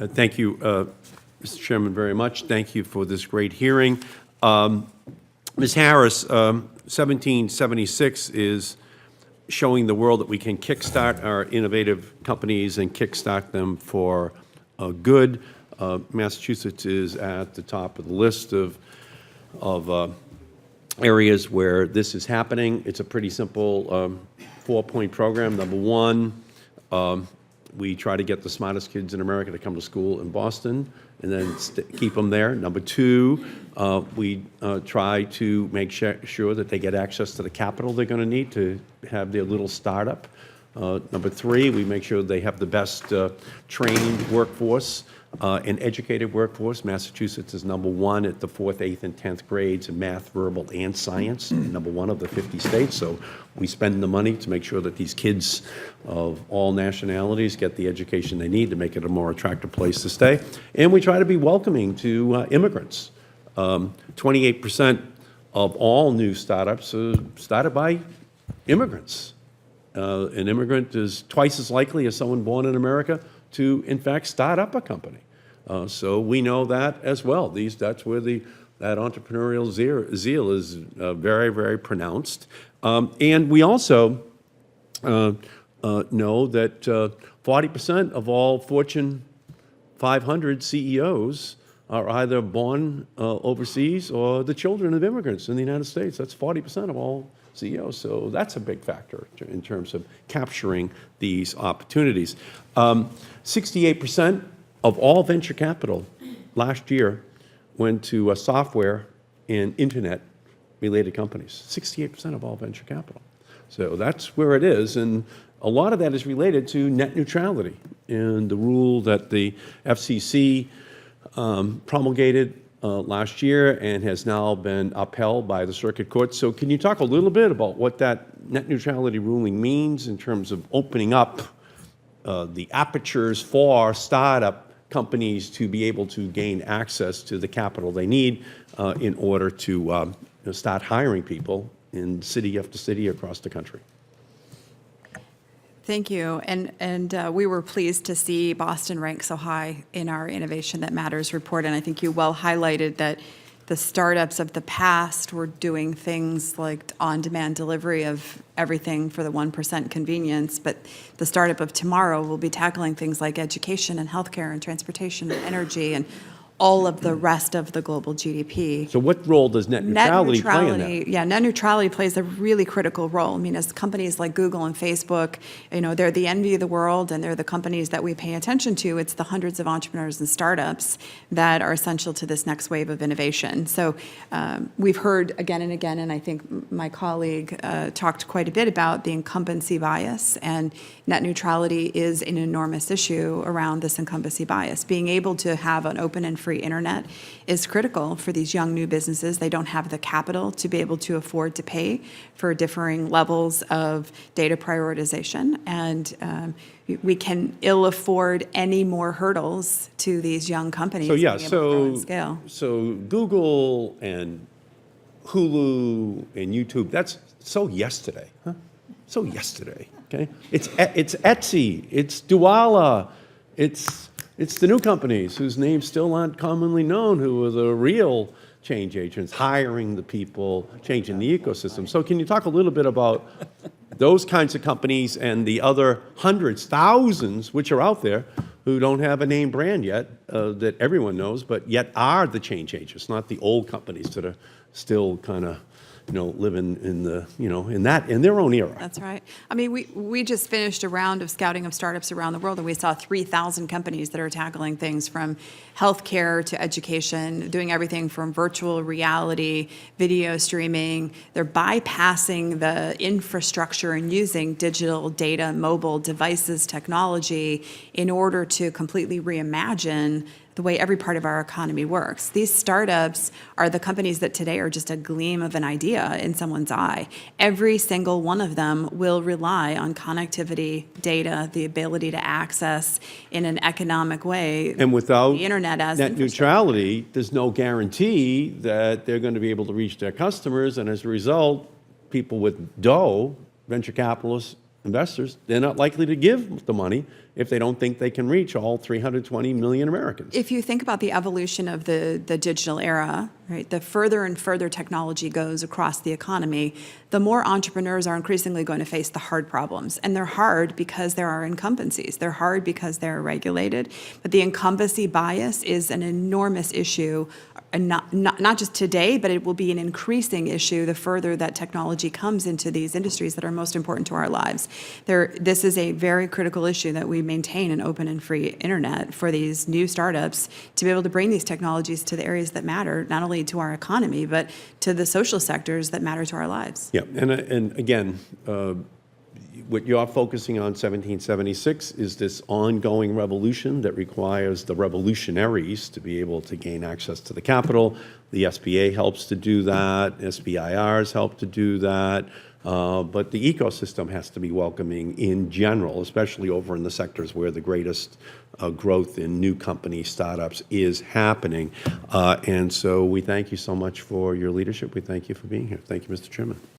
Thank you, Mr. Chairman, very much. Thank you for this great hearing. Ms. Harris, 1776 is showing the world that we can kickstart our innovative companies and kickstart them for good. Massachusetts is at the top of the list of areas where this is happening. It's a pretty simple four-point program. Number one, we try to get the smartest kids in America to come to school in Boston and then keep them there. Number two, we try to make sure that they get access to the capital they're going to need to have their little startup. Number three, we make sure they have the best trained workforce and educated workforce. Massachusetts is number one at the 4th, 8th, and 10th grades in math, verbal, and science, number one of the 50 states. So we spend the money to make sure that these kids of all nationalities get the education they need to make it a more attractive place to stay. And we try to be welcoming to immigrants. 28% of all new startups are started by immigrants. An immigrant is twice as likely as someone born in America to, in fact, start up a company. So we know that as well. That's where that entrepreneurial zeal is very, very pronounced. And we also know that 40% of all Fortune 500 CEOs are either born overseas or the children of immigrants in the United States. That's 40% of all CEOs. So that's a big factor in terms of capturing these opportunities. 68% of all venture capital last year went to software and internet-related companies. 68% of all venture capital. So that's where it is. And a lot of that is related to net neutrality and the rule that the FCC promulgated last year and has now been upheld by the circuit court. So can you talk a little bit about what that net neutrality ruling means in terms of opening up the apertures for startup companies to be able to gain access to the capital they need in order to start hiring people in city after city across the country? Thank you. And we were pleased to see Boston rank so high in our Innovation That Matters report. And I think you well highlighted that the startups of the past were doing things like on-demand delivery of everything for the 1% convenience. But the startup of tomorrow will be tackling things like education and healthcare and transportation and energy and all of the rest of the global GDP. So what role does net neutrality play in that? Yeah, net neutrality plays a really critical role. I mean, as companies like Google and Facebook, they're the envy of the world, and they're the companies that we pay attention to. It's the hundreds of entrepreneurs and startups that are essential to this next wave of innovation. So we've heard again and again, and I think my colleague talked quite a bit about the incumbency bias, and net neutrality is an enormous issue around this incumbency bias. Being able to have an open and free internet is critical for these young new businesses. They don't have the capital to be able to afford to pay for differing levels of data prioritization, and we can ill afford any more hurdles to these young companies. So yeah, being able to grow and scale. So Google and Hulu and YouTube, that's so yesterday, huh? So yesterday, okay? It's Etsy, it's Duala, it's the new companies whose names still aren't commonly known, who are the real change agents, hiring the people, changing the ecosystem. So can you talk a little bit about those kinds of companies and the other hundreds, thousands, which are out there, who don't have a name brand yet that everyone knows, but yet are the change agents, not the old companies that are still kind of living in the, in their own era. That's right. I mean, we just finished a round of scouting of startups around the world, and we saw 3,000 companies that are tackling things from healthcare to education, doing everything from virtual reality, video streaming. They're bypassing the infrastructure and using digital data, mobile devices, technology in order to completely reimagine the way every part of our economy works. These startups are the companies that today are just a gleam of an idea in someone's eye. Every single one of them will rely on connectivity, data, the ability to access in an economic way. And without the internet as net neutrality, there's no guarantee that they're going to be able to reach their customers, and as a result, people with dough, venture capitalists, investors, they're not likely to give the money if they don't think they can reach all 320 million Americans. If you think about the evolution of the digital era, right, the further and further technology goes across the economy, the more entrepreneurs are increasingly going to face the hard problems. And they're hard because there are incumbencies. They're hard because they're regulated. But the incumbency bias is an enormous issue, and not just today, but it will be an increasing issue the further that technology comes into these industries that are most important to our lives. This is a very critical issue that we maintain an open and free internet for these new startups to be able to bring these technologies to the areas that matter, not only to our economy, but to the social sectors that matter to our lives. Yeah, and again, what you're focusing on, 1776, is this ongoing revolution that requires the revolutionaries to be able to gain access to the capital. The SBA helps to do that. SBIRs help to do that. But the ecosystem has to be welcoming in general, especially over in the sectors where the greatest growth in new company startups is happening. And so we thank you so much for your leadership. We thank you for being here. Thank you, Mr. Chairman.